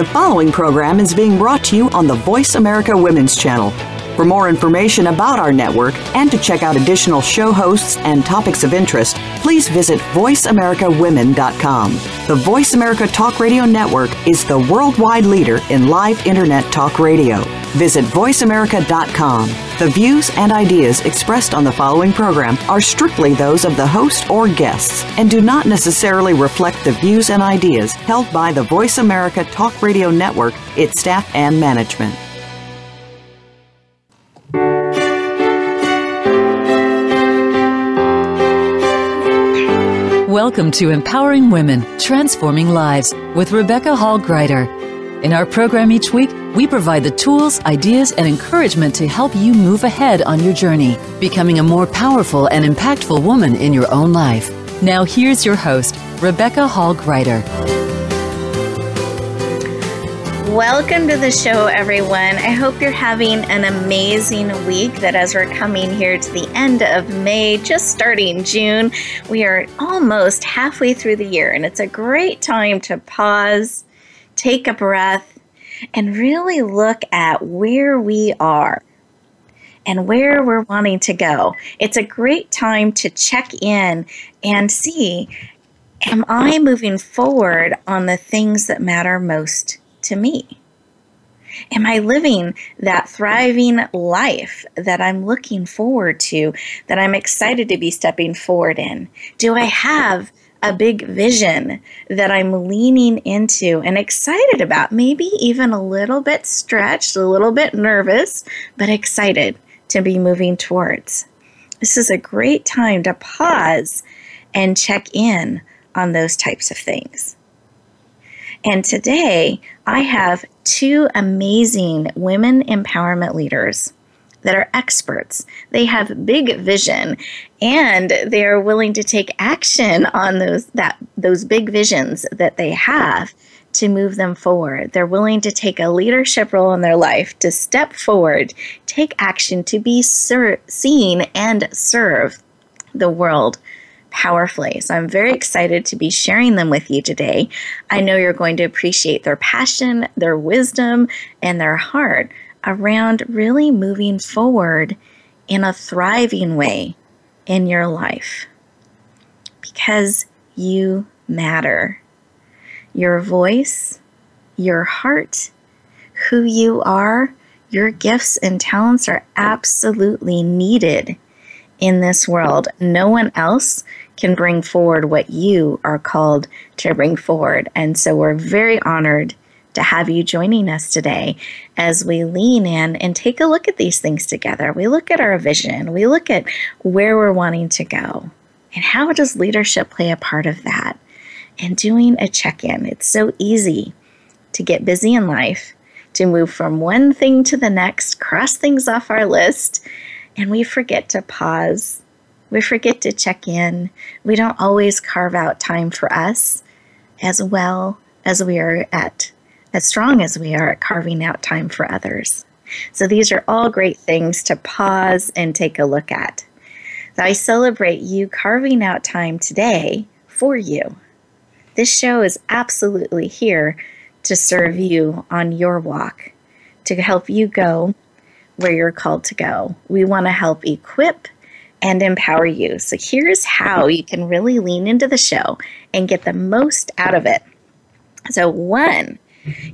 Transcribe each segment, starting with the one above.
The following program is being brought to you on the Voice America Women's Channel. For more information about our network and to check out additional show hosts and topics of interest, please visit voiceamericawomen.com. The Voice America Talk Radio Network is the worldwide leader in live Internet talk radio. Visit voiceamerica.com. The views and ideas expressed on the following program are strictly those of the host or guests and do not necessarily reflect the views and ideas held by the Voice America Talk Radio Network, its staff, and management. Welcome to Empowering Women, Transforming Lives with Rebecca Hall-Greider. In our program each week, we provide the tools, ideas, and encouragement to help you move ahead on your journey, becoming a more powerful and impactful woman in your own life. Now here's your host, Rebecca Hall-Greider. Welcome to the show, everyone. I hope you're having an amazing week, that as we're coming here to the end of May, just starting June, we are almost halfway through the year, and it's a great time to pause, take a breath, and really look at where we are and where we're wanting to go. It's a great time to check in and see, am I moving forward on the things that matter most to me? Am I living that thriving life that I'm looking forward to, that I'm excited to be stepping forward in? Do I have a big vision that I'm leaning into and excited about? Maybe even a little bit stretched, a little bit nervous, but excited to be moving towards. This is a great time to pause and check in on those types of things. And today, I have two amazing women empowerment leaders that are experts. They have big vision, and they are willing to take action on those big visions that they have to move them forward. They're willing to take a leadership role in their life, to step forward, take action, to be seen and serve the world powerfully. So I'm very excited to be sharing them with you today. I know you're going to appreciate their passion, their wisdom, and their heart around really moving forward in a thriving way in your life, because you matter. Your voice, your heart, who you are, your gifts and talents are absolutely needed in this world. No one else can bring forward what you are called to bring forward. And so we're very honored to have you joining us today as we lean in and take a look at these things together. We look at our vision. We look at where we're wanting to go. And how does leadership play a part of that? And doing a check-in. It's so easy to get busy in life, to move from one thing to the next, cross things off our list, and we forget to pause. We forget to check in. We don't always carve out time for us as well as we are as strong as we are at carving out time for others. So these are all great things to pause and take a look at. So I celebrate you carving out time today for you. This show is absolutely here to serve you on your walk, to help you go where you're called to go. We want to help equip and empower you. So here's how you can really lean into the show and get the most out of it. So one,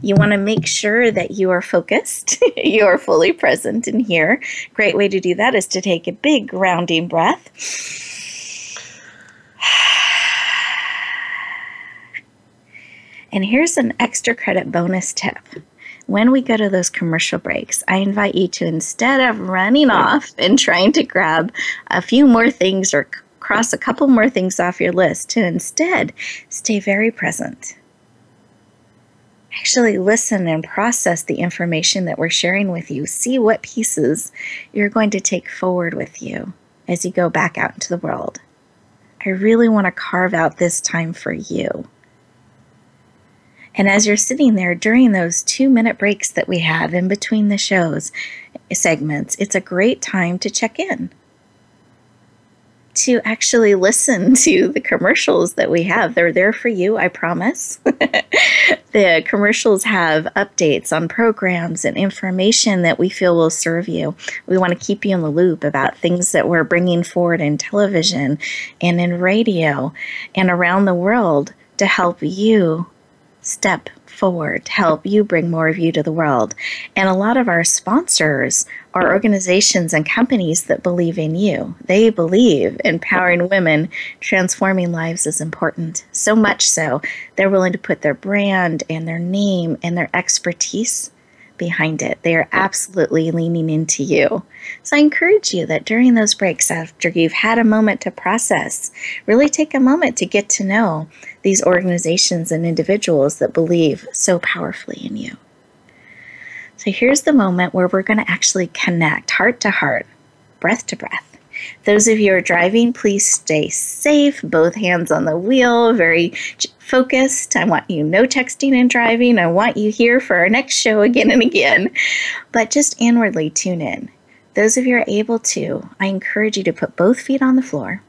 you want to make sure that you are focused, you are fully present in here. Great way to do that is to take a big grounding breath. And here's an extra credit bonus tip. When we go to those commercial breaks, I invite you to, instead of running off and trying to grab a few more things or cross a couple more things off your list, to instead stay very present. Actually listen and process the information that we're sharing with you. See what pieces you're going to take forward with you as you go back out into the world. I really want to carve out this time for you. And as you're sitting there during those 2-minute breaks that we have in between the shows segments, it's a great time to check in. to actually listen to the commercials that we have. They're there for you, I promise. The commercials have updates on programs and information that we feel will serve you. We want to keep you in the loop about things that we're bringing forward in television and in radio and around the world to help you step forward, to help you bring more of you to the world. And a lot of our sponsors are organizations and companies that believe in you. They believe empowering women, transforming lives is important. So much so, they're willing to put their brand and their name and their expertise behind it. They are absolutely leaning into you. So I encourage you that during those breaks, after you've had a moment to process, really take a moment to get to know these organizations and individuals that believe so powerfully in you. So here's the moment where we're going to actually connect heart to heart, breath to breath. Those of you who are driving, please stay safe, both hands on the wheel, very focused. I want you no texting and driving. I want you here for our next show again and again. But just inwardly tune in. Those of you who are able to, I encourage you to put both feet on the floor,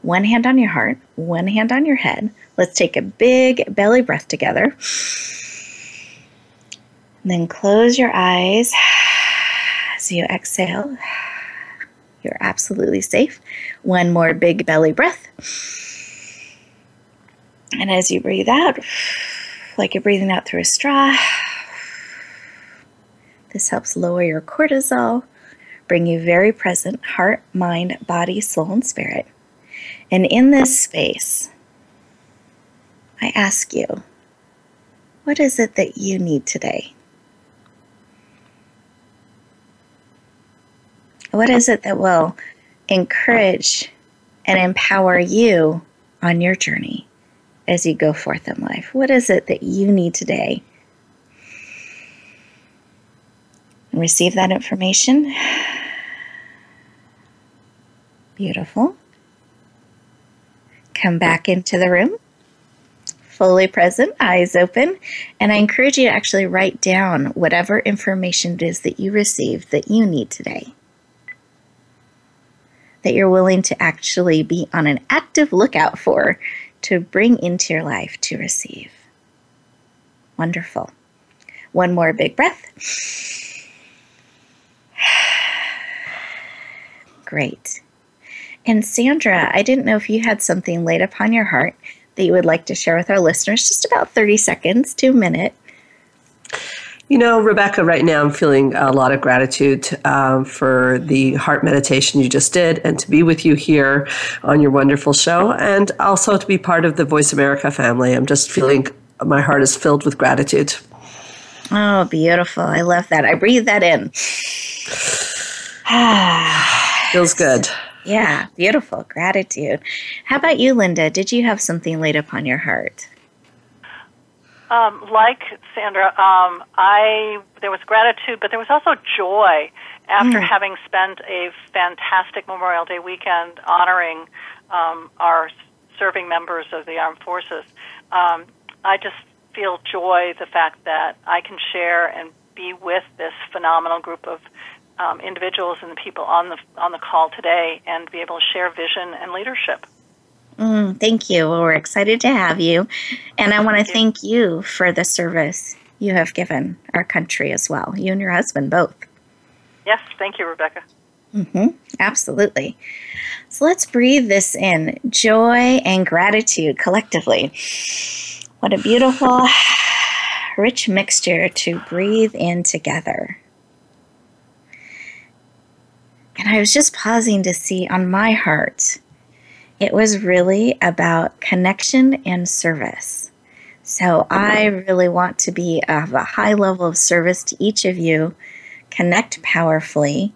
one hand on your heart, one hand on your head. Let's take a big belly breath together. And then close your eyes as you exhale. You're absolutely safe. One more big belly breath. And as you breathe out, like you're breathing out through a straw, this helps lower your cortisol, bring you very present, heart, mind, body, soul, and spirit. And in this space, I ask you, what is it that you need today? What is it that will encourage and empower you on your journey as you go forth in life? What is it that you need today? And receive that information. Beautiful. Come back into the room, fully present, eyes open, and I encourage you to actually write down whatever information it is that you received that you need today, that you're willing to actually be on an active lookout for, to bring into your life to receive. Wonderful. One more big breath. Great. And Sandra, I didn't know if you had something laid upon your heart that you would like to share with our listeners, just about 30 seconds to a minute. You know, Rebecca, right now I'm feeling a lot of gratitude for the heart meditation you just did and to be with you here on your wonderful show, and also to be part of the Voice America family. I'm just feeling my heart is filled with gratitude. Oh, beautiful. I love that. I breathe that in. Feels good. Yeah, beautiful. Gratitude. How about you, Linda? Did you have something laid upon your heart? Like Sandra, there was gratitude, but there was also joy after having spent a fantastic Memorial Day weekend honoring our serving members of the armed forces. I just feel joy, the fact that I can share and be with this phenomenal group of individuals and the people on the call today, and be able to share vision and leadership. Thank you. Well, we're excited to have you. And I want to thank you for the service you have given our country as well. You and your husband both. Yes, thank you, Rebecca. Absolutely. So let's breathe this in. Joy and gratitude collectively. What a beautiful, rich mixture to breathe in together. And I was just pausing to see on my heart, it was really about connection and service. So I really want to be of a high level of service to each of you, connect powerfully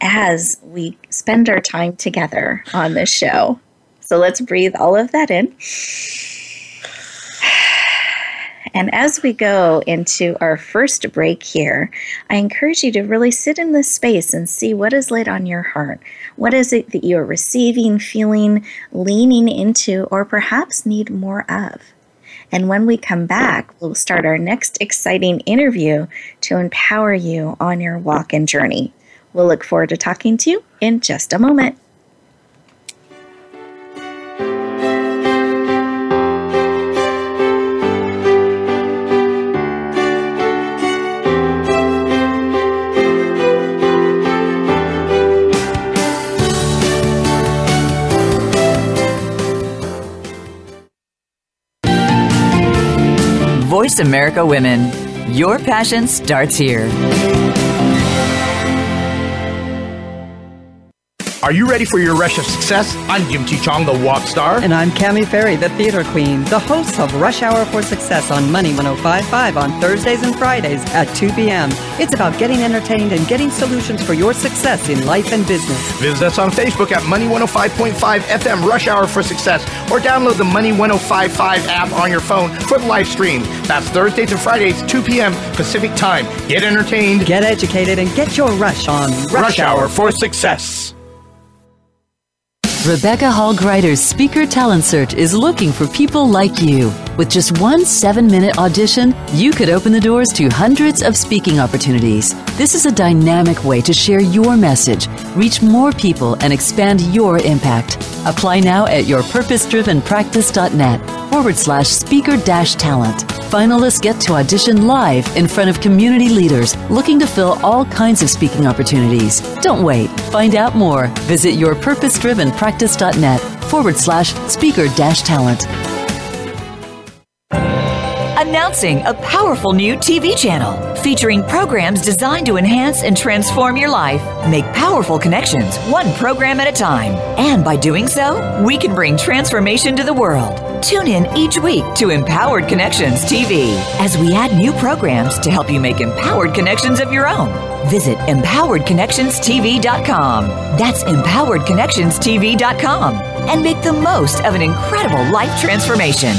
as we spend our time together on this show. So let's breathe all of that in. And as we go into our first break here, I encourage you to really sit in this space and see what is laid on your heart. What is it that you're receiving, feeling, leaning into, or perhaps need more of? And when we come back, we'll start our next exciting interview to empower you on your walk and journey. We'll look forward to talking to you in just a moment. Voice America Women. Your passion starts here. Are you ready for your rush of success? I'm Jim T. Chong, the walk star. And I'm Cammie Ferry, the theater queen, the host of Rush Hour for Success on Money 105.5 on Thursdays and Fridays at 2 p.m. It's about getting entertained and getting solutions for your success in life and business. Visit us on Facebook at Money 105.5 FM Rush Hour for Success, or download the Money 105.5 app on your phone for the live stream. That's Thursdays and Fridays, 2 p.m. Pacific Time. Get entertained, get educated, and get your rush on Rush Hour for Success. Rebecca Hall-Griter's Speaker Talent Search is looking for people like you. With just one 7-minute audition, you could open the doors to hundreds of speaking opportunities. This is a dynamic way to share your message, reach more people, and expand your impact. Apply now at yourpurposedrivenpractice.net/speaker-talent. Finalists get to audition live in front of community leaders looking to fill all kinds of speaking opportunities. Don't wait. Find out more. Visit yourpurposedrivenpractice.net/speaker-talent. Announcing a powerful new TV channel featuring programs designed to enhance and transform your life. Make powerful connections, one program at a time. And by doing so, we can bring transformation to the world. Tune in each week to Empowered Connections TV as we add new programs to help you make empowered connections of your own. Visit empoweredconnectionstv.com. That's empoweredconnectionstv.com. And make the most of an incredible life transformation.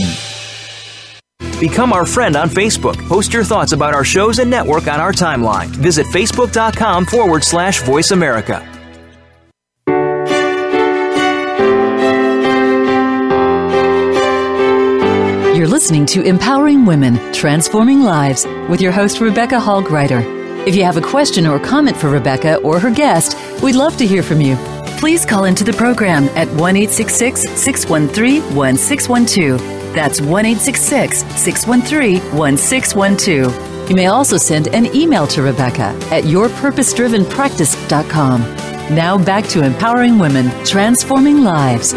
Become our friend on Facebook. Post your thoughts about our shows and network on our timeline. Visit facebook.com/Voice America. You're listening to Empowering Women, Transforming Lives with your host, Rebecca Hall-Griter. If you have a question or comment for Rebecca or her guest, we'd love to hear from you. Please call into the program at 1-866-613-1612. That's 1-866-613-1612. You may also send an email to Rebecca at yourpurposedrivenpractice.com. Now back to Empowering Women, Transforming Lives.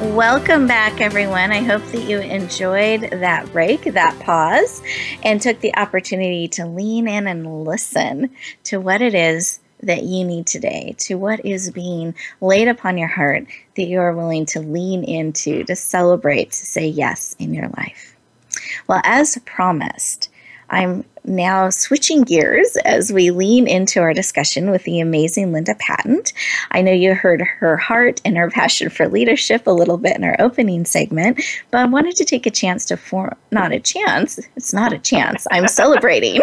Welcome back, everyone. I hope that you enjoyed that break, that pause, and took the opportunity to lean in and listen to what it is that you need today, to what is being laid upon your heart that you are willing to lean into, to celebrate, to say yes in your life. Well, as promised, I'm now switching gears as we lean into our discussion with the amazing Linda Patton. I know you heard her heart and her passion for leadership a little bit in our opening segment, but I wanted to take a chance to it's not a chance, I'm celebrating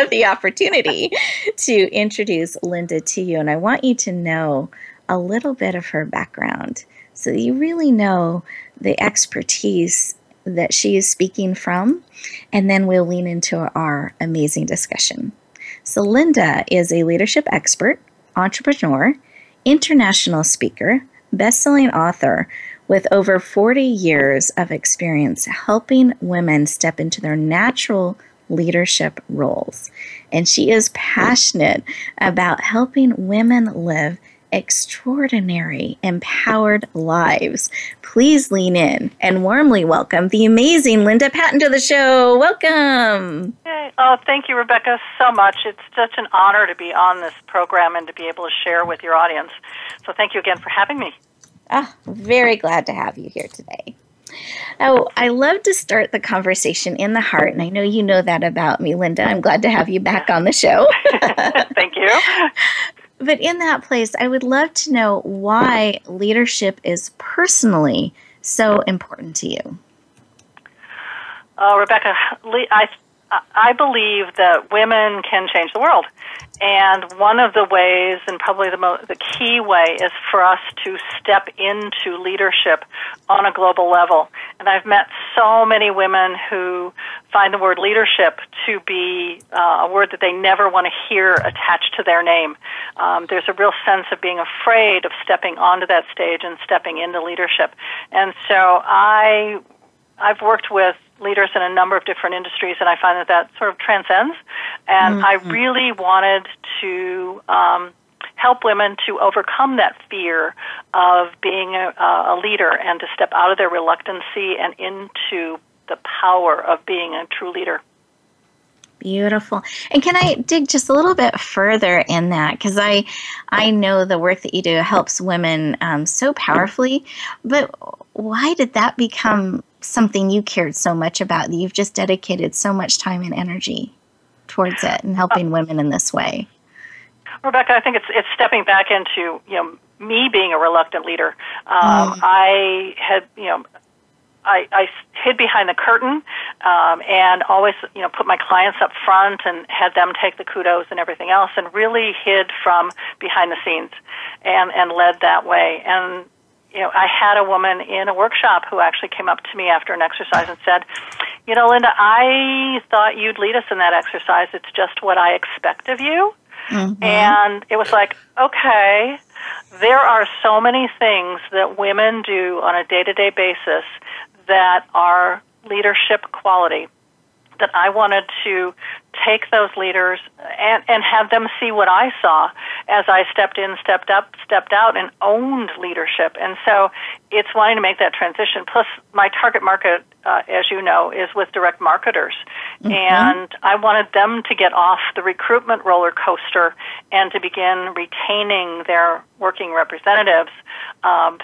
the opportunity to introduce Linda to you. And I want you to know a little bit of her background so that you really know the expertise that she is speaking from, and then we'll lean into our amazing discussion. So Linda is a leadership expert, entrepreneur, international speaker, best-selling author with over 40 years of experience helping women step into their natural leadership roles. And she is passionate about helping women live extraordinary, empowered lives. Please lean in and warmly welcome the amazing Linda Patton to the show. Welcome. Hey. Oh, thank you, Rebecca, so much. It's such an honor to be on this program and to be able to share with your audience. So thank you again for having me. Very glad to have you here today. Now, I love to start the conversation in the heart, and I know you know that about me, Linda. I'm glad to have you back on the show. Thank you. But in that place, I would love to know why leadership is personally so important to you. Rebecca, I believe that women can change the world. And one of the ways, and probably the key way, is for us to step into leadership on a global level. And I've met so many women who find the word leadership to be a word that they never want to hear attached to their name. There's a real sense of being afraid of stepping onto that stage and stepping into leadership. And so I've worked with leaders in a number of different industries, and I find that sort of transcends. And I really wanted to help women to overcome that fear of being a leader and to step out of their reluctancy and into the power of being a true leader. Beautiful. And can I dig just a little bit further in that? Because I know the work that you do helps women so powerfully, but why did that become something you cared so much about, that you've just dedicated so much time and energy towards it and helping women in this way? Rebecca, I think it's stepping back into, me being a reluctant leader. I had, I hid behind the curtain and always, put my clients up front and had them take the kudos and everything else, and really hid from behind the scenes and led that way. And, I had a woman in a workshop who actually came up to me after an exercise and said, Linda, I thought you'd lead us in that exercise. It's just what I expect of you. Mm-hmm. And it was like, okay, there are so many things that women do on a day-to-day basis that are leadership quality, that I wanted to take those leaders and have them see what I saw as I stepped in, stepped up, stepped out, and owned leadership. And so it's wanting to make that transition. Plus, my target market, as you know, is with direct marketers. Mm-hmm. And I wanted them to get off the recruitment roller coaster and to begin retaining their working representatives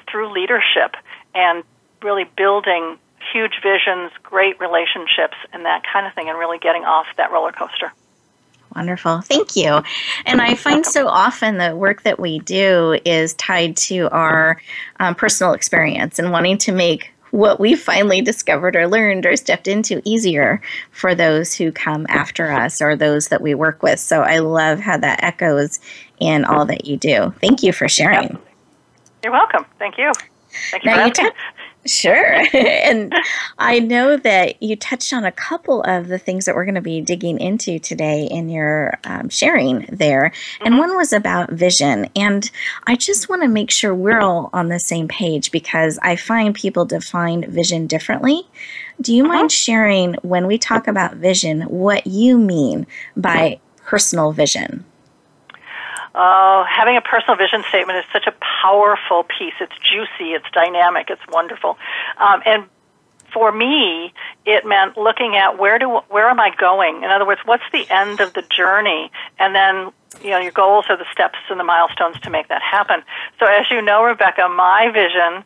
through leadership and really building huge visions, great relationships, and that kind of thing, and really getting off that roller coaster. Wonderful. Thank you. And I find so often the work that we do is tied to our personal experience and wanting to make what we finally discovered or learned or stepped into easier for those who come after us or those that we work with. So I love how that echoes in all that you do. Thank you for sharing. Yep. You're welcome. Thank you. Thank you for asking. Sure. And I know that you touched on a couple of the things that we're going to be digging into today in your sharing there. Mm-hmm. And one was about vision. And I just want to make sure we're all on the same page, because I find people define vision differently. Do you mind sharing, when we talk about vision, what you mean by personal vision? Having a personal vision statement is such a powerful piece. It's juicy, it's dynamic, it's wonderful. And for me, it meant looking at where am I going? In other words, what's the end of the journey? And then, your goals are the steps and the milestones to make that happen. So as you know, Rebecca, my vision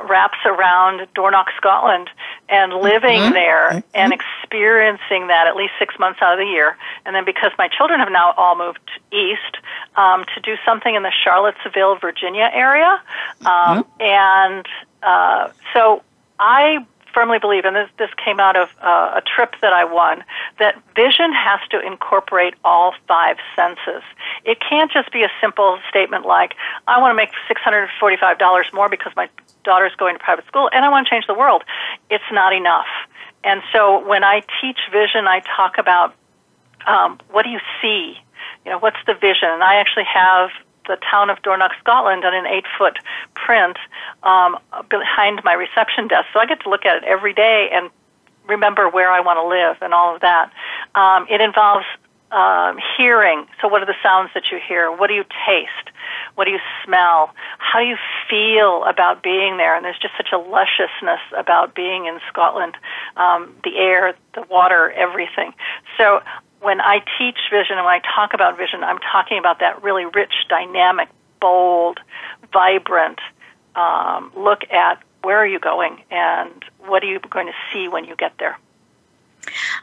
wraps around Dornoch, Scotland, and living there and experiencing that at least 6 months out of the year. And then because my children have now all moved east, to do something in the Charlottesville, Virginia area. So I firmly believe, and this came out of a trip that I won, that vision has to incorporate all 5 senses. It can't just be a simple statement like, I want to make $645 more because my daughter's going to private school and I want to change the world. It's not enough. And so when I teach vision, I talk about what do you see? What's the vision? And I actually have the town of Dornoch, Scotland on an 8-foot print behind my reception desk. So I get to look at it every day and remember where I want to live and all of that. It involves hearing. So what are the sounds that you hear? What do you taste? What do you smell? How do you feel about being there? And there's just such a lusciousness about being in Scotland. The air, the water, everything. So when I teach vision and when I talk about vision, I'm talking about that really rich, dynamic, bold, vibrant look at where are you going and what are you going to see when you get there.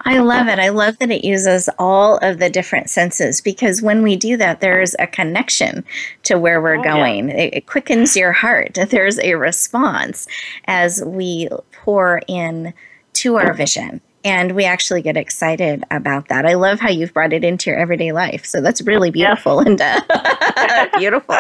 I love it. I love that it uses all of the different senses, because when we do that, there's a connection to where we're going. Yeah. It quickens your heart. There's a response as we pour in to our vision. And we actually get excited about that. I love how you've brought it into your everyday life. So that's really beautiful, Linda. Beautiful.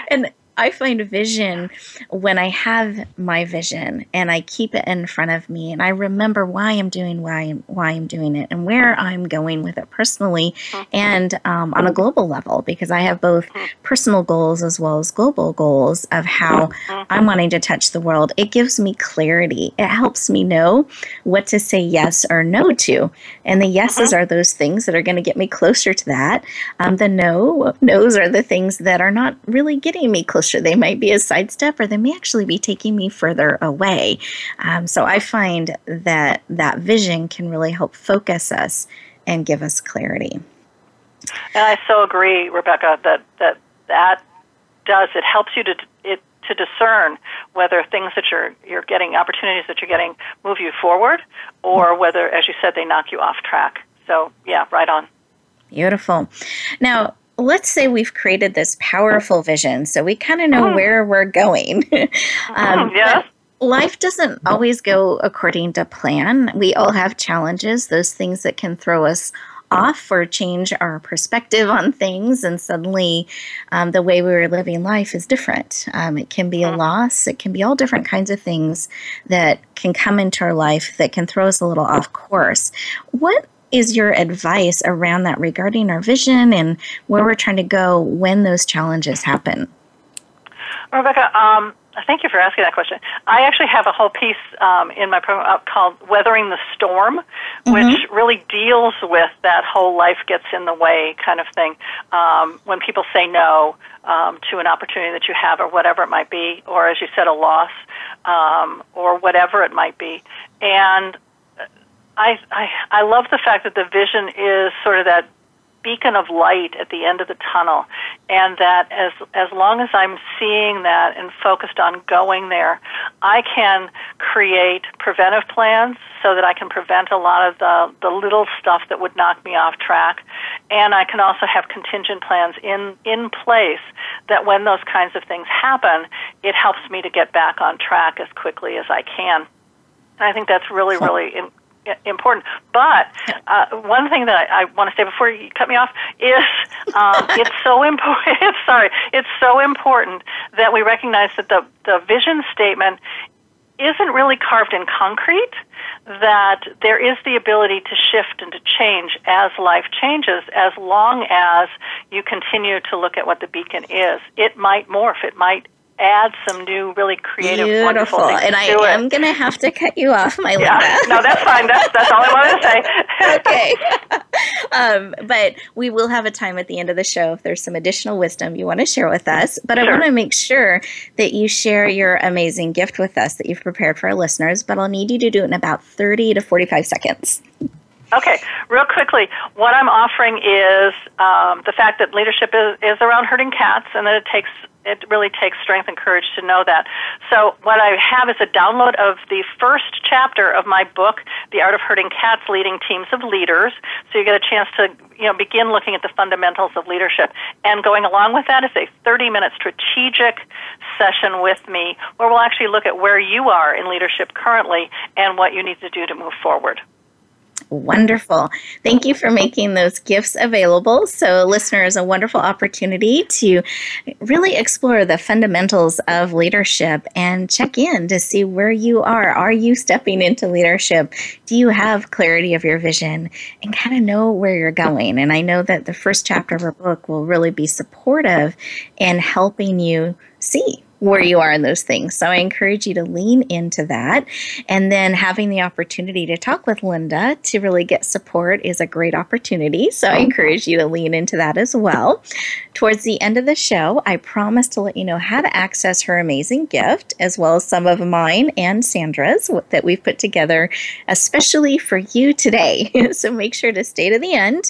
And I find vision, when I have my vision and I keep it in front of me and I remember why I'm doing it and where I'm going with it personally and on a global level, because I have both personal goals as well as global goals of how I'm wanting to touch the world. It gives me clarity. It helps me know what to say yes or no to. And the yeses are those things that are going to get me closer to that. The no's are the things that are not really getting me closer. They might be a sidestep or they may actually be taking me further away. So I find that vision can really help focus us and give us clarity. And I so agree, Rebecca, that does. It helps you to discern whether things that you're getting, opportunities that you're getting, move you forward, or whether, as you said, they knock you off track. So, yeah, right on. Beautiful. Now, let's say we've created this powerful vision, so we kind of know where we're going. Yes. Life doesn't always go according to plan. We all have challenges, those things that can throw us off or change our perspective on things, and suddenly the way we were living life is different. It can be a loss. It can be all different kinds of things that can come into our life that can throw us a little off course. What is your advice around that regarding our vision and where we're trying to go when those challenges happen? Rebecca, thank you for asking that question. I actually have a whole piece in my program called Weathering the Storm, which really deals with that whole life gets in the way kind of thing. When people say no to an opportunity that you have or whatever it might be, or as you said, a loss or whatever it might be. And I love the fact that the vision is sort of that beacon of light at the end of the tunnel, and that as long as I'm seeing that and focused on going there, I can create preventive plans so that I can prevent a lot of the little stuff that would knock me off track, and I can also have contingent plans in place that when those kinds of things happen, it helps me to get back on track as quickly as I can. And I think that's really, really important. But one thing that I want to say before you cut me off is it's so important. It's so important that we recognize that the vision statement isn't really carved in concrete, that there is the ability to shift and to change as life changes, as long as you continue to look at what the beacon is. It might morph. It might add some new, really creative, wonderful things and I am going to have to cut you off, my Linda. No, that's fine. That's all I wanted to say. Okay. But we will have a time at the end of the show if there's some additional wisdom you want to share with us. But I want to make sure that you share your amazing gift with us that you've prepared for our listeners, but I'll need you to do it in about 30 to 45 seconds. Okay, real quickly, what I'm offering is the fact that leadership is around herding cats, and that it really takes strength and courage to know that. So what I have is a download of the first chapter of my book, The Art of Herding Cats, Leading Teams of Leaders. So you get a chance to begin looking at the fundamentals of leadership. And going along with that is a 30-minute strategic session with me where we'll actually look at where you are in leadership currently and what you need to do to move forward. Wonderful. Thank you for making those gifts available. So, listeners, a wonderful opportunity to really explore the fundamentals of leadership and check in to see where you are. Are you stepping into leadership? Do you have clarity of your vision and kind of know where you're going? And I know that the first chapter of our book will really be supportive in helping you see where you are in those things. So I encourage you to lean into that. And then having the opportunity to talk with Linda to really get support is a great opportunity. So I encourage you to lean into that as well. Towards the end of the show, I promise to let you know how to access her amazing gift, as well as some of mine and Sandra's that we've put together especially for you today. So make sure to stay to the end.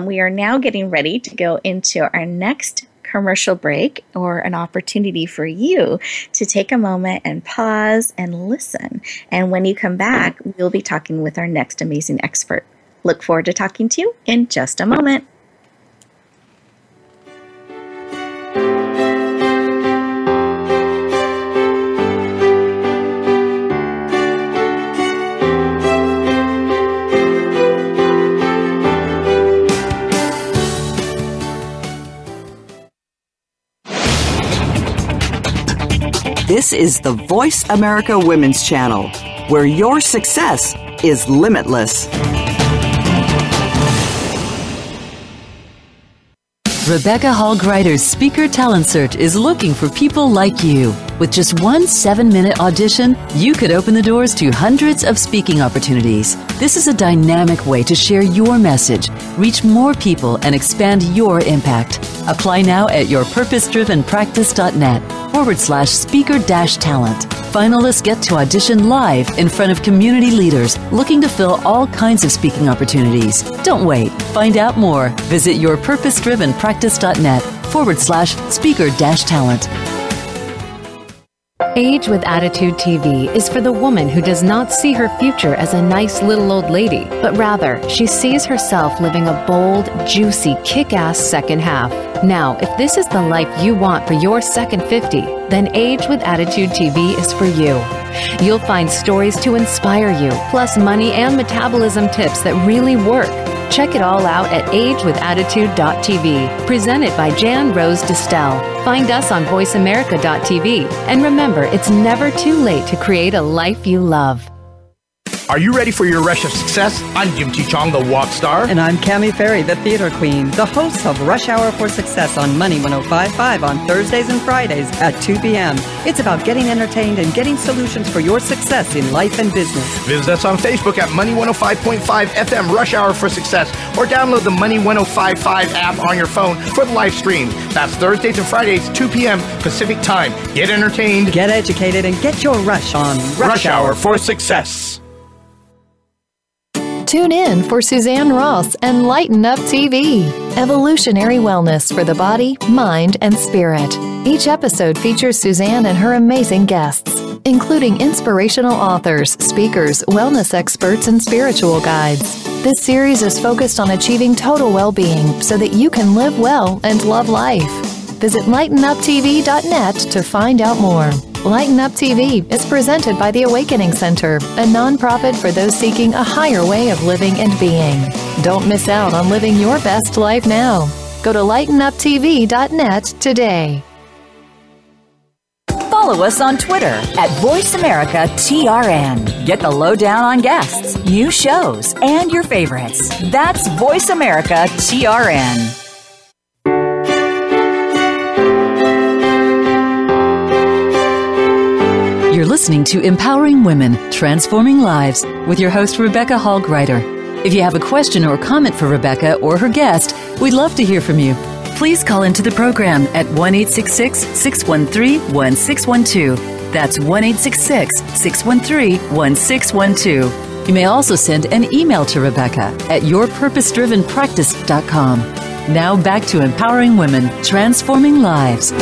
We are now getting ready to go into our next commercial break, or an opportunity for you to take a moment and pause and listen. And when you come back, we'll be talking with our next amazing expert. Look forward to talking to you in just a moment. This is the Voice America Women's Channel, where your success is limitless. Rebecca Hall-Greider's Speaker Talent Search is looking for people like you. With just one 7-minute audition, you could open the doors to hundreds of speaking opportunities. This is a dynamic way to share your message, reach more people, and expand your impact. Apply now at yourpurposedrivenpractice.net/speaker-talent. Finalists get to audition live in front of community leaders looking to fill all kinds of speaking opportunities. Don't wait. Find out more. Visit yourpurposedrivenpractice.net/speaker-talent. Age with Attitude TV is for the woman who does not see her future as a nice little old lady, but rather she sees herself living a bold, juicy, kick-ass second half. Now, if this is the life you want for your second 50, then Age with Attitude TV is for you. You'll find stories to inspire you, plus money and metabolism tips that really work. Check it all out at agewithattitude.tv, presented by Jan Rose Distel. Find us on voiceamerica.tv, and remember, it's never too late to create a life you love. Are you ready for your rush of success? I'm Jim T. Chong, the walk star. And I'm Cammie Ferry, the theater queen, the host of Rush Hour for Success on Money 105.5 on Thursdays and Fridays at 2 p.m. It's about getting entertained and getting solutions for your success in life and business. Visit us on Facebook at Money 105.5 FM Rush Hour for Success, or download the Money 105.5 app on your phone for the live stream. That's Thursdays and Fridays, 2 p.m. Pacific Time. Get entertained, get educated, and get your rush on Rush Hour for Success. Tune in for Suzanne Ross and Lighten Up TV, evolutionary wellness for the body, mind, and spirit. Each episode features Suzanne and her amazing guests, including inspirational authors, speakers, wellness experts, and spiritual guides. This series is focused on achieving total well-being so that you can live well and love life. Visit lightenuptv.net to find out more. Lighten Up TV is presented by the Awakening Center, a nonprofit for those seeking a higher way of living and being. Don't miss out on living your best life now. Go to lightenuptv.net today. Follow us on Twitter at VoiceAmericaTRN. Get the lowdown on guests, new shows, and your favorites. That's VoiceAmericaTRN. You're listening to Empowering Women, Transforming Lives with your host, Rebecca Hall-Greider. If you have a question or comment for Rebecca or her guest, we'd love to hear from you. Please call into the program at 1-866-613-1612. That's 1-866-613-1612. You may also send an email to Rebecca at yourpurposedrivenpractice.com. Now back to Empowering Women, Transforming Lives.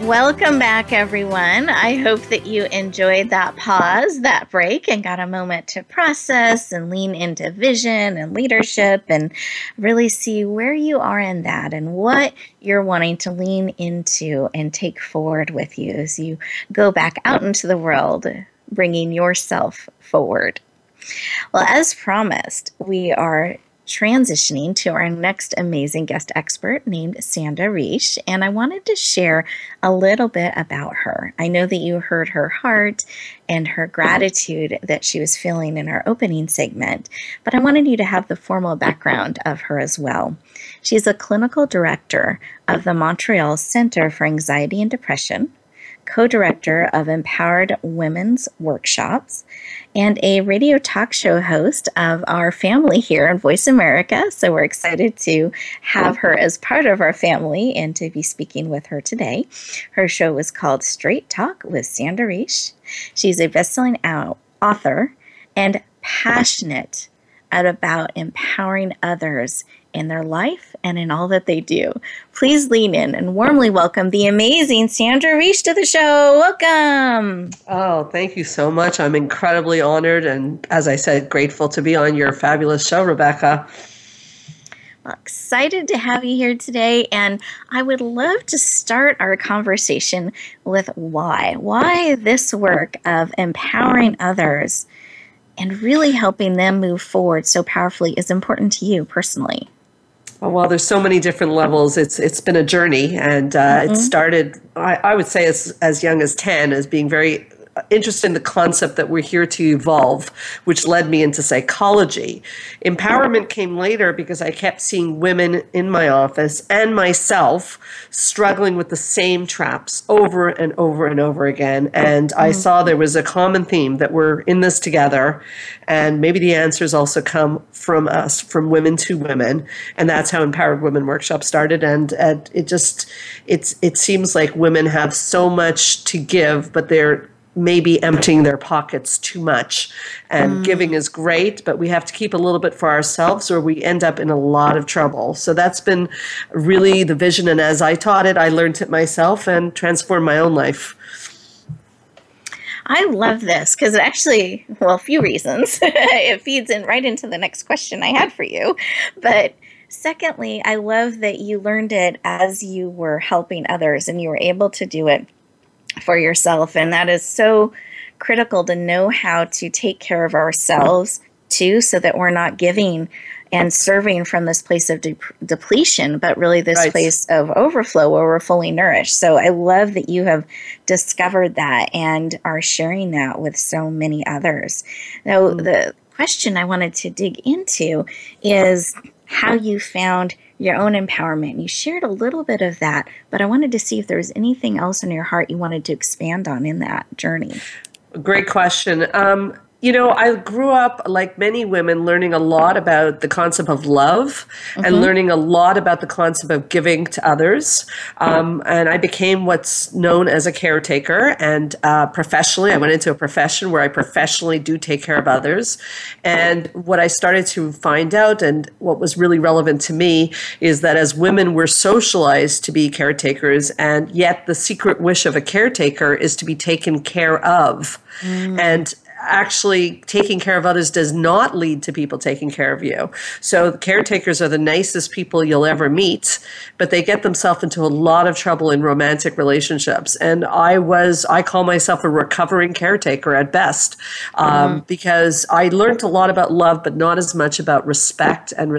Welcome back, everyone. I hope that you enjoyed that pause, that break, and got a moment to process and lean into vision and leadership and really see where you are in that and what you're wanting to lean into and take forward with you as you go back out into the world, bringing yourself forward. Well, as promised, we are transitioning to our next amazing guest expert named Sandra Reish, and I wanted to share a little bit about her. I know that you heard her heart and her gratitude that she was feeling in our opening segment, but I wanted you to have the formal background of her as well. She's a clinical director of the Montreal Center for Anxiety and Depression, co-director of Empowered Women's Workshops, and a radio talk show host of our family here on Voice America. So we're excited to have her as part of our family and to be speaking with her today. Her show is called Straight Talk with Sandra Reish. She's a best-selling author and passionate about empowering others in their life and in all that they do. Please lean in and warmly welcome the amazing Sandra Reish to the show. Welcome. Oh, thank you so much. I'm incredibly honored and, as I said, grateful to be on your fabulous show, Rebecca. Well, excited to have you here today, and I would love to start our conversation with why. Why this work of empowering others and really helping them move forward so powerfully is important to you personally. Well, there's so many different levels. It's been a journey, and it started, I would say, as young as 10, as being very interested in the concept that we're here to evolve, which led me into psychology. Empowerment came later because I kept seeing women in my office and myself struggling with the same traps over and over and over again. And I saw there was a common theme, that we're in this together, and maybe the answers also come from us, from women to women. And that's how Empowered Women Workshop started. And it seems like women have so much to give, but they're maybe emptying their pockets too much. And giving is great, but we have to keep a little bit for ourselves, or we end up in a lot of trouble. So that's been really the vision. And as I taught it, I learned it myself and transformed my own life. I love this because it actually, well, a few reasons. It feeds in right into the next question I had for you. But secondly, I love that you learned it as you were helping others and you were able to do it for yourself. And that is so critical, to know how to take care of ourselves too, so that we're not giving and serving from this place of depletion, but really this place of overflow where we're fully nourished. So I love that you have discovered that and are sharing that with so many others. Now, the question I wanted to dig into is how you found your own empowerment. You shared a little bit of that, but I wanted to see if there was anything else in your heart you wanted to expand on in that journey. Great question. I grew up, like many women, learning a lot about the concept of love and learning a lot about the concept of giving to others. And I became what's known as a caretaker. And professionally, I went into a profession where I professionally do take care of others. And what I started to find out, and what was really relevant to me, is that as women, we're socialized to be caretakers, and yet the secret wish of a caretaker is to be taken care of. And actually taking care of others does not lead to people taking care of you. So caretakers are the nicest people you'll ever meet, but they get themselves into a lot of trouble in romantic relationships. And I call myself a recovering caretaker at best, because I learned a lot about love, but not as much about respect. And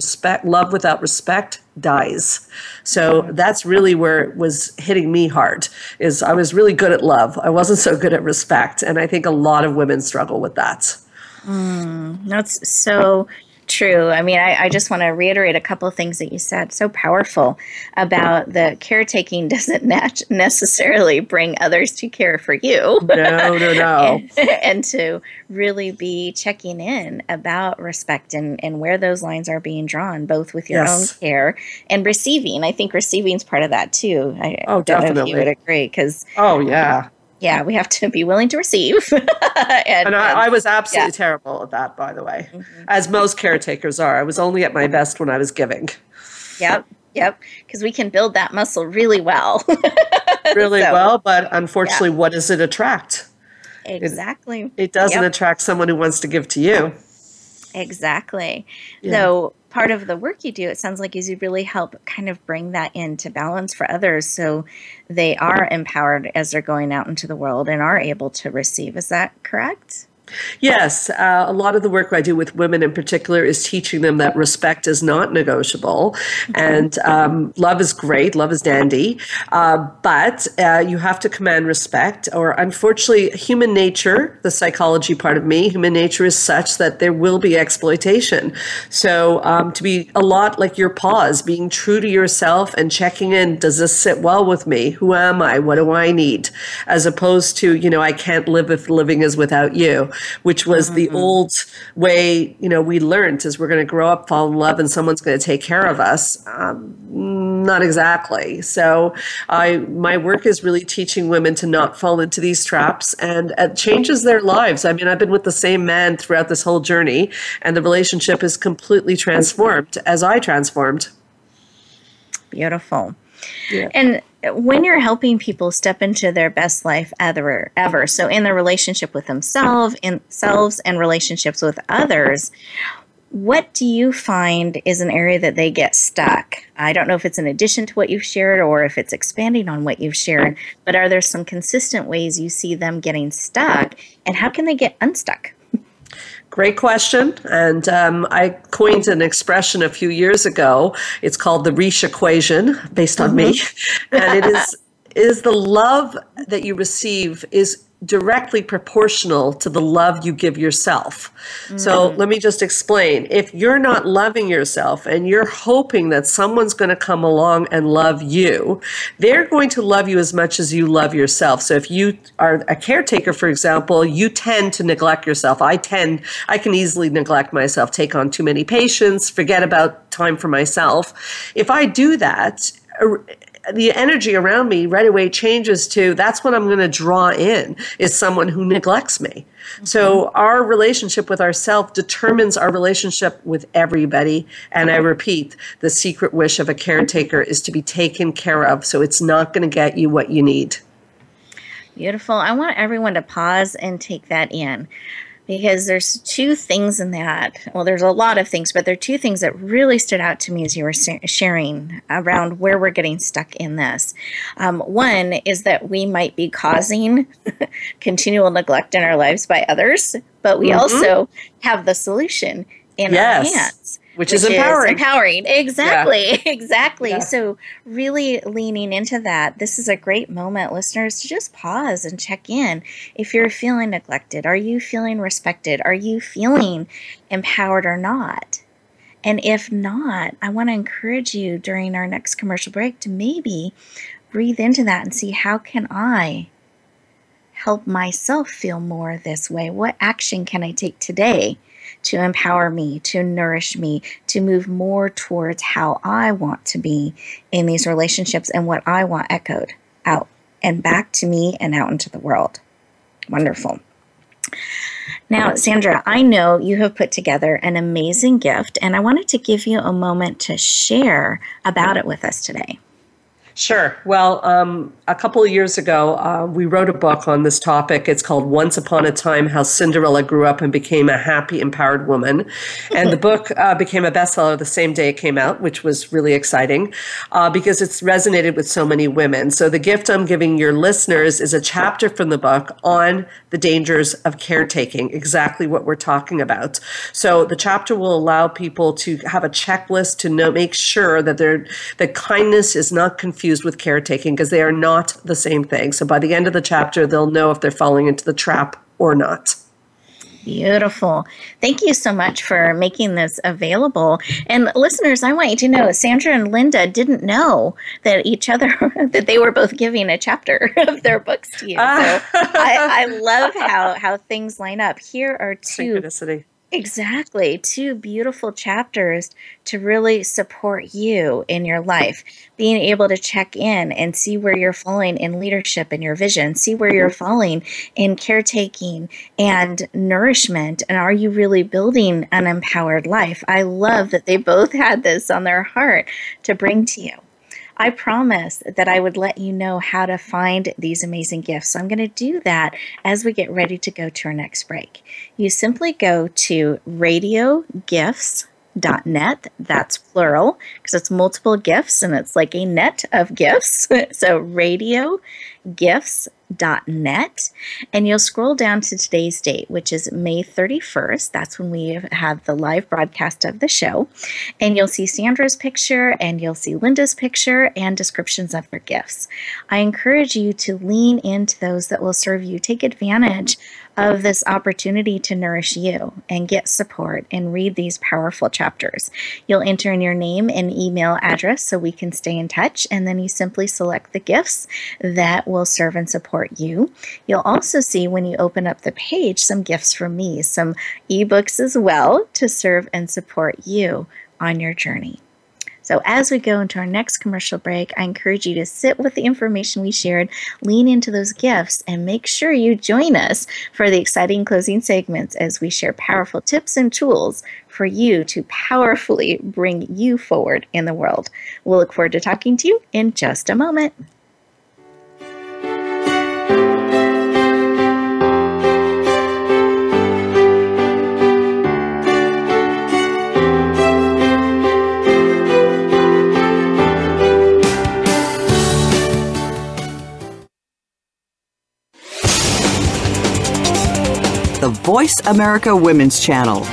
love without respect dies. So that's really where it was hitting me hard, is I was really good at love. I wasn't so good at respect. And I think a lot of women struggle with that. That's so true. I mean, I just want to reiterate a couple of things that you said. So powerful about the caretaking doesn't necessarily bring others to care for you. No. And to really be checking in about respect and where those lines are being drawn, both with your own care and receiving. I think receiving is part of that too. I don't know if you would agree, because yeah, we have to be willing to receive. and I was absolutely terrible at that, by the way, as most caretakers are. I was only at my best when I was giving. Yep, because we can build that muscle really well. Well, but unfortunately, what does it attract? Exactly. It doesn't attract someone who wants to give to you. Exactly. So part of the work you do, it sounds like, is you really help kind of bring that into balance for others, so they are empowered as they're going out into the world and are able to receive. Is that correct? Yes, a lot of the work I do with women in particular is teaching them that respect is not negotiable, and love is great, love is dandy, but you have to command respect, or unfortunately, human nature, the psychology part of me, human nature is such that there will be exploitation. So to be a lot like your pause, being true to yourself and checking in, does this sit well with me? Who am I? What do I need? As opposed to, I can't live if living is without you, which was the old way, we learned, is we're going to grow up, fall in love, and someone's going to take care of us. Not exactly. So my work is really teaching women to not fall into these traps, and it changes their lives. I mean, I've been with the same man throughout this whole journey, and the relationship is completely transformed as I transformed. Beautiful. Yeah. And when you're helping people step into their best life ever, so in their relationship with themselves and relationships with others, what do you find is an area that they get stuck? I don't know if it's in addition to what you've shared or if it's expanding on what you've shared, but are there some consistent ways you see them getting stuck, and how can they get unstuck? Great question. And I coined an expression a few years ago. It's called the Riche equation, based on me. And it is the love that you receive is directly proportional to the love you give yourself. So let me just explain. If you're not loving yourself and you're hoping that someone's going to come along and love you, they're going to love you as much as you love yourself. So if you are a caretaker, for example, you tend to neglect yourself. I can easily neglect myself, take on too many patients, forget about time for myself. If I do that, the energy around me right away changes to that's what I'm going to draw in is someone who neglects me. So our relationship with ourselves determines our relationship with everybody. And I repeat, the secret wish of a caretaker is to be taken care of. So it's not going to get you what you need. Beautiful. I want everyone to pause and take that in. Because there's two things in that. Well, there's a lot of things, but there are two things that really stood out to me as you were sharing around where we're getting stuck in this. One is that we might be causing continual neglect in our lives by others, but we also have the solution in our hands. Which is empowering. Exactly. Yeah. Exactly. Yeah. So really leaning into that, this is a great moment, listeners, to just pause and check in. If you're feeling neglected, are you feeling respected? Are you feeling empowered or not? And if not, I want to encourage you during our next commercial break to maybe breathe into that and see, how can I help myself feel more this way? What action can I take today to empower me, to nourish me, to move more towards how I want to be in these relationships and what I want echoed out and back to me and out into the world? Wonderful. Now, Sandra, I know you have put together an amazing gift, and I wanted to give you a moment to share about it with us today. Sure. Well, a couple of years ago, we wrote a book on this topic. It's called Once Upon a Time, How Cinderella Grew Up and Became a Happy, Empowered Woman. And the book became a bestseller the same day it came out, which was really exciting because it's resonated with so many women. So the gift I'm giving your listeners is a chapter from the book on the dangers of caretaking, exactly what we're talking about. So the chapter will allow people to have a checklist to make sure that that kindness is not confused with caretaking, because they are not the same thing. So by the end of the chapter, they'll know if they're falling into the trap or not. Beautiful. Thank you so much for making this available. And listeners, I want you to know Sandra and Linda didn't know that that they were both giving a chapter of their books to you. So I love how things line up. Here are two. Synchronicity. Exactly. Two beautiful chapters to really support you in your life. Being able to check in and see where you're falling in leadership and your vision, see where you're falling in caretaking and nourishment. And are you really building an empowered life? I love that they both had this on their heart to bring to you. I promised that I would let you know how to find these amazing gifts. So I'm going to do that as we get ready to go to our next break. You simply go to radiogifts.net. That's plural because it's multiple gifts and it's like a net of gifts. So radiogifts.net. And you'll scroll down to today's date, which is May 31st. That's when we have the live broadcast of the show. And you'll see Sandra's picture and you'll see Linda's picture and descriptions of their gifts. I encourage you to lean into those that will serve you. Take advantage of this opportunity to nourish you and get support and read these powerful chapters. You'll enter in your name and email address so we can stay in touch, and then you simply select the gifts that will serve and support you. You'll also see when you open up the page some gifts from me, some ebooks as well to serve and support you on your journey. So as we go into our next commercial break, I encourage you to sit with the information we shared, lean into those gifts, and make sure you join us for the exciting closing segments as we share powerful tips and tools for you to powerfully bring you forward in the world. We'll look forward to talking to you in just a moment. the Voice America Women's Channel.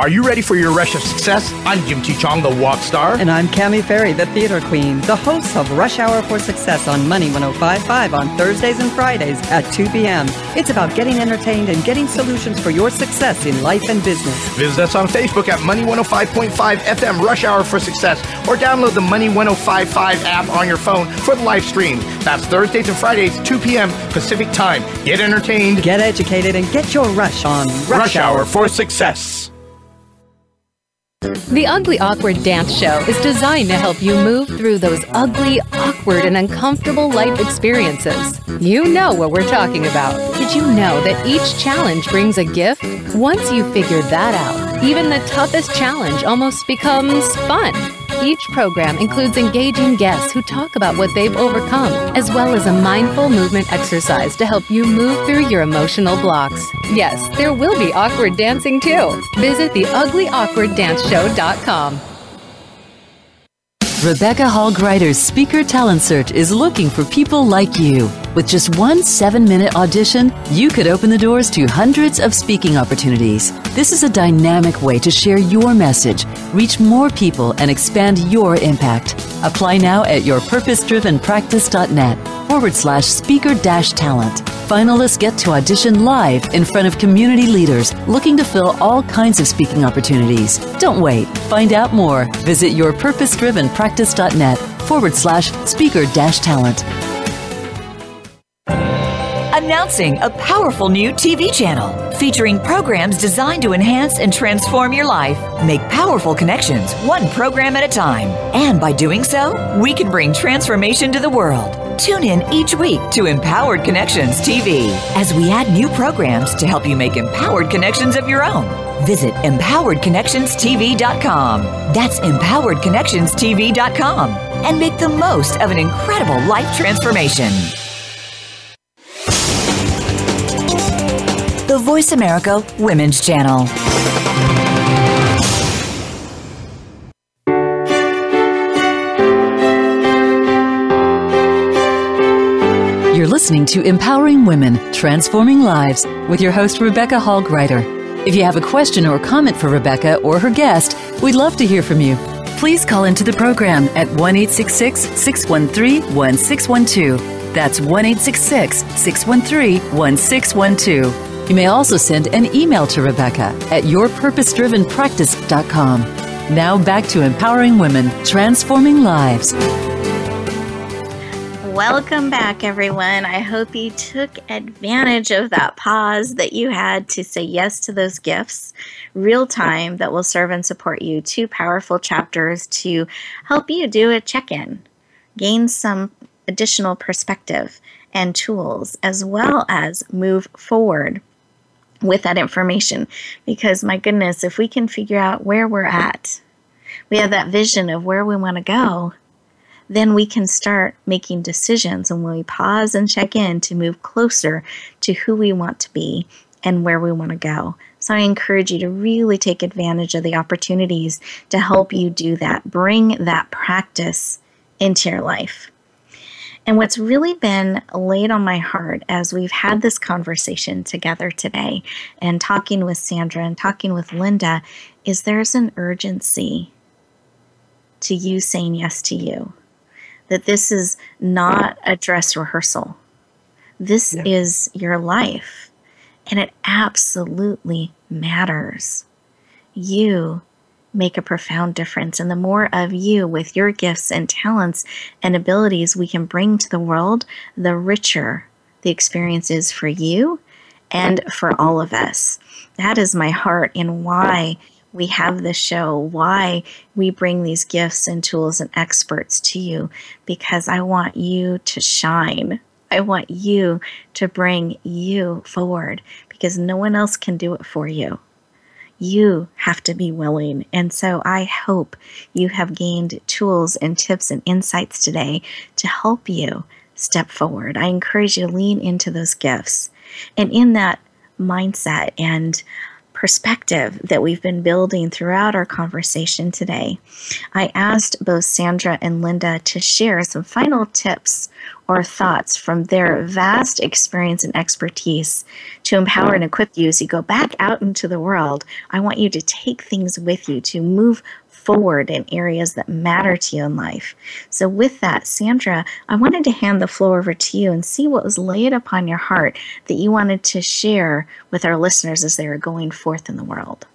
Are you ready for your rush of success? I'm Jim T. Chong, the walk star. And I'm Cammie Ferry, the theater queen, the host of Rush Hour for Success on Money 105.5 on Thursdays and Fridays at 2 p.m. It's about getting entertained and getting solutions for your success in life and business. Visit us on Facebook at Money 105.5 FM Rush Hour for Success, or download the Money 105.5 app on your phone for the live stream. That's Thursdays and Fridays, 2 p.m. Pacific Time. Get entertained, get educated, and get your rush on Rush Hour for Success. The Ugly Awkward Dance Show is designed to help you move through those ugly, awkward, and uncomfortable life experiences. You know what we're talking about. Did you know that each challenge brings a gift? Once you figure that out, even the toughest challenge almost becomes fun. Each program includes engaging guests who talk about what they've overcome, as well as a mindful movement exercise to help you move through your emotional blocks. Yes, there will be awkward dancing too. Visit theuglyawkwarddanceshow.com. Rebecca Hall Greider's Speaker Talent Search is looking for people like you. With just one 7-minute audition, you could open the doors to hundreds of speaking opportunities. This is a dynamic way to share your message, reach more people, and expand your impact. Apply now at yourpurposedrivenpractice.net/speaker-talent. Finalists get to audition live in front of community leaders looking to fill all kinds of speaking opportunities. Don't wait. Find out more. Visit yourpurposedrivenpractice.net/speaker-talent. Announcing a powerful new TV channel featuring programs designed to enhance and transform your life. Make powerful connections, one program at a time. And by doing so, we can bring transformation to the world. Tune in each week to Empowered Connections TV as we add new programs to help you make empowered connections of your own. Visit empoweredconnectionstv.com. That's empoweredconnectionstv.com. And make the most of an incredible life transformation. The Voice America Women's Channel. You're listening to Empowering Women, Transforming Lives with your host, Rebecca Hall Greider. If you have a question or comment for Rebecca or her guest, we'd love to hear from you. Please call into the program at 1-866-613-1612. That's 1-866-613-1612. You may also send an email to Rebecca at yourpurposedrivenpractice.com. Now back to Empowering Women, Transforming Lives. Welcome back, everyone. I hope you took advantage of that pause that you had to say yes to those gifts, real time, that will serve and support you. 2 powerful chapters to help you do a check-in, gain some additional perspective and tools, as well as move forward with that information. Because my goodness, if we can figure out where we're at, we have that vision of where we want to go, then we can start making decisions. And when we pause and check in to move closer to who we want to be and where we want to go. So I encourage you to really take advantage of the opportunities to help you do that. Bring that practice into your life. And what's really been laid on my heart as we've had this conversation together today and talking with Sandra and talking with Linda is there's an urgency to you saying yes to you. That this is not a dress rehearsal. This is your life. And it absolutely matters. You make a profound difference. And the more of you with your gifts and talents and abilities we can bring to the world, the richer the experience is for you and for all of us. That is my heart in why we have this show, why we bring these gifts and tools and experts to you, because I want you to shine. I want you to bring you forward because no one else can do it for you. You have to be willing. And so I hope you have gained tools and tips and insights today to help you step forward. I encourage you to lean into those gifts. And in that mindset and perspective that we've been building throughout our conversation today, I asked both Sandra and Linda to share some final tips or thoughts from their vast experience and expertise to empower and equip you as you go back out into the world. I want you to take things with you to move forward in areas that matter to you in life. So with that, Sandra, I wanted to hand the floor over to you and see what was laid upon your heart that you wanted to share with our listeners as they are going forth in the world.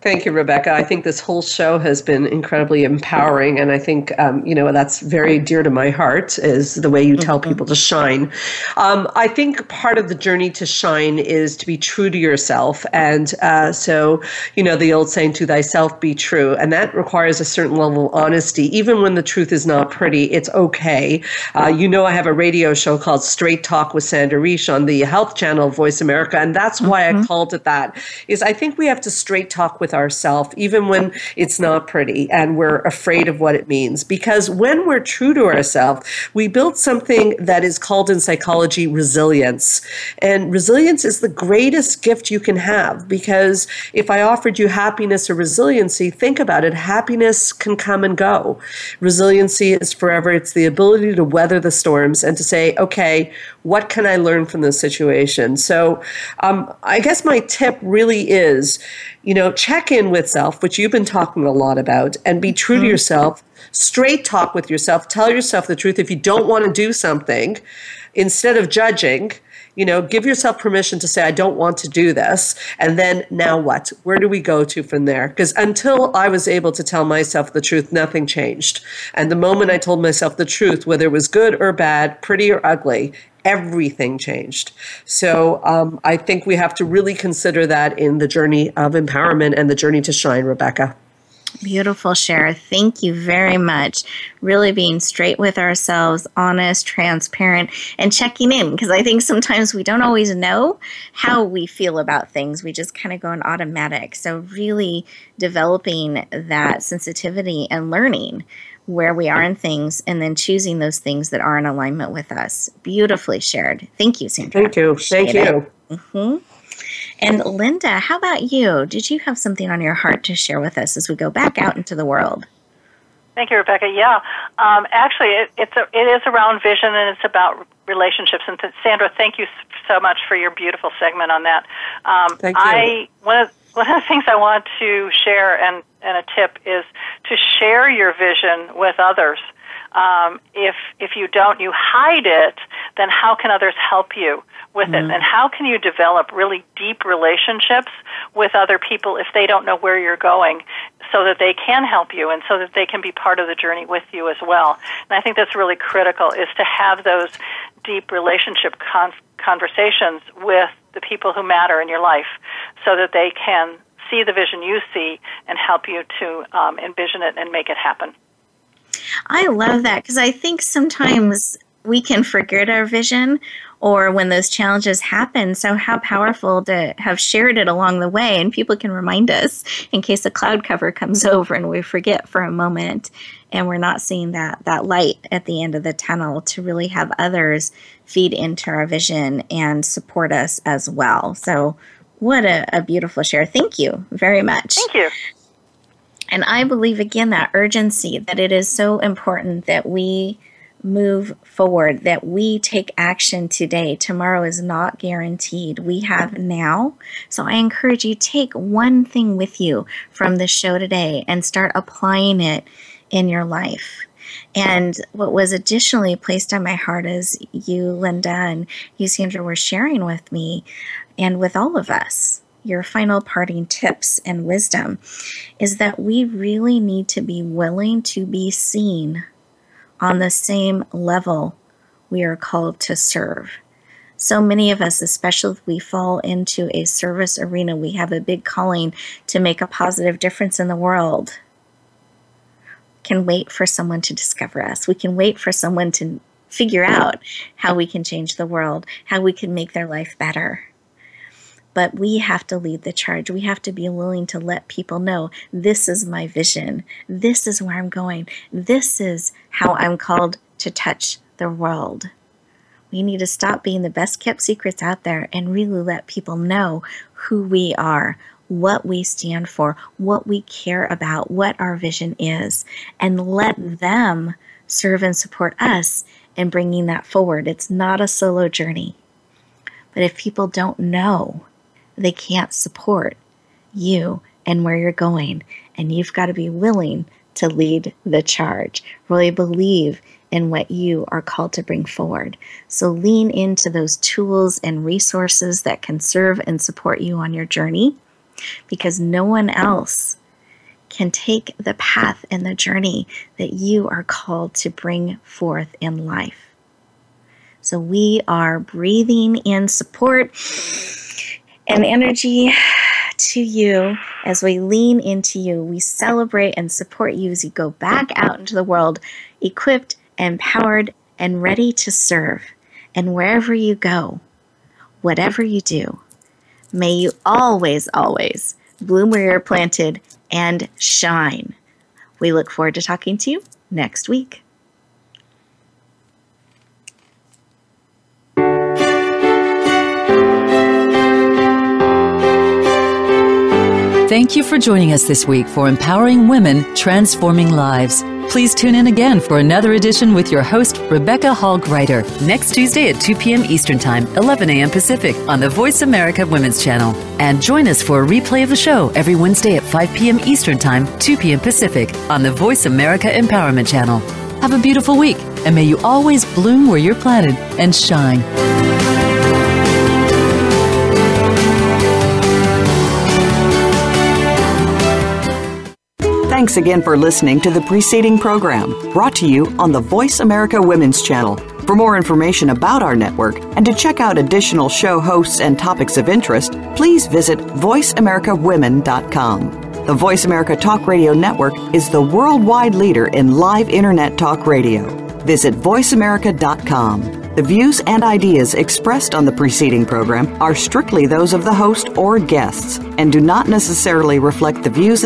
Thank you, Rebecca. I think this whole show has been incredibly empowering, and I think that's very dear to my heart, is the way you tell people to shine. I think part of the journey to shine is to be true to yourself, and so the old saying, "To thyself be true," and that requires a certain level of honesty. Even when the truth is not pretty, it's okay. I have a radio show called Straight Talk with Sandra on the Health Channel, Voice America, and that's why I called it that. Is I think we have to straight talk with ourselves, even when it's not pretty and we're afraid of what it means. Because when we're true to ourselves, we build something that is called in psychology resilience. And resilience is the greatest gift you can have, because if I offered you happiness or resiliency, think about it. Happiness can come and go. Resiliency is forever. It's the ability to weather the storms and to say, okay, what can I learn from this situation? So I guess my tip really is, check in with self, which you've been talking a lot about, and be true to yourself. Straight talk with yourself. Tell yourself the truth. If you don't want to do something, instead of judging, give yourself permission to say, I don't want to do this. And then now what? Where do we go to from there? Because until I was able to tell myself the truth, nothing changed. And the moment I told myself the truth, whether it was good or bad, pretty or ugly, everything changed. So I think we have to really consider that in the journey of empowerment and the journey to shine, Rebecca. Beautiful share. Thank you very much. Really being straight with ourselves, honest, transparent, and checking in, because I think sometimes we don't always know how we feel about things. We just kind of go in automatic. So really developing that sensitivity and learning where we are in things, and then choosing those things that are in alignment with us. Beautifully shared. Thank you, Sandra. Thank you. Thank you. And Linda, how about you? Did you have something on your heart to share with us as we go back out into the world? Thank you, Rebecca. Yeah, actually, it is around vision, and it's about relationships. And Sandra, thank you so much for your beautiful segment on that. Thank you. One of the things I want to share and a tip is to share your vision with others. If you don't, you hide it, then how can others help you with it? And how can you develop really deep relationships with other people if they don't know where you're going, so that they can help you and so that they can be part of the journey with you as well? And I think that's really critical, is to have those deep relationship conversations with the people who matter in your life, so that they can see the vision you see and help you to envision it and make it happen. I love that, because I think sometimes we can forget our vision, or when those challenges happen. So how powerful to have shared it along the way, and people can remind us in case a cloud cover comes over and we forget for a moment and we're not seeing that light at the end of the tunnel, to really have others feed into our vision and support us as well. So what a beautiful share. Thank you very much. Thank you. And I believe, again, that urgency, that it is so important that we move forward, that we take action today. Tomorrow is not guaranteed. We have now. So I encourage you, take one thing with you from the show today and start applying it in your life. And what was additionally placed on my heart, as you, Linda, and you, Sandra, were sharing with me and with all of us, your final parting tips and wisdom, is that we really need to be willing to be seen on the same level we are called to serve. So many of us, especially if we fall into a service arena, we have a big calling to make a positive difference in the world, can wait for someone to discover us. We can wait for someone to figure out how we can change the world, how we can make their life better. But we have to lead the charge. We have to be willing to let people know, this is my vision. This is where I'm going. This is how I'm called to touch the world. We need to stop being the best kept secrets out there and really let people know who we are, what we stand for, what we care about, what our vision is, and let them serve and support us in bringing that forward. It's not a solo journey. But if people don't know, they can't support you and where you're going. And you've got to be willing to lead the charge, really believe in what you are called to bring forward. So lean into those tools and resources that can serve and support you on your journey, because no one else can take the path and the journey that you are called to bring forth in life. So we are breathing in support and energy to you as we lean into you. We celebrate and support you as you go back out into the world, equipped, empowered, and ready to serve. And wherever you go, whatever you do, may you always, always bloom where you're planted and shine. We look forward to talking to you next week. Thank you for joining us this week for Empowering Women, Transforming Lives. Please tune in again for another edition with your host, Rebecca Hall-Griter, next Tuesday at 2 p.m. Eastern Time, 11 a.m. Pacific on the Voice America Women's Channel. And join us for a replay of the show every Wednesday at 5 p.m. Eastern Time, 2 p.m. Pacific on the Voice America Empowerment Channel. Have a beautiful week, and may you always bloom where you're planted and shine. Thanks again for listening to the preceding program, brought to you on the Voice America Women's Channel. For more information about our network and to check out additional show hosts and topics of interest, please visit voiceamericawomen.com. The Voice America Talk Radio Network is the worldwide leader in live Internet talk radio. Visit voiceamerica.com. The views and ideas expressed on the preceding program are strictly those of the host or guests and do not necessarily reflect the views and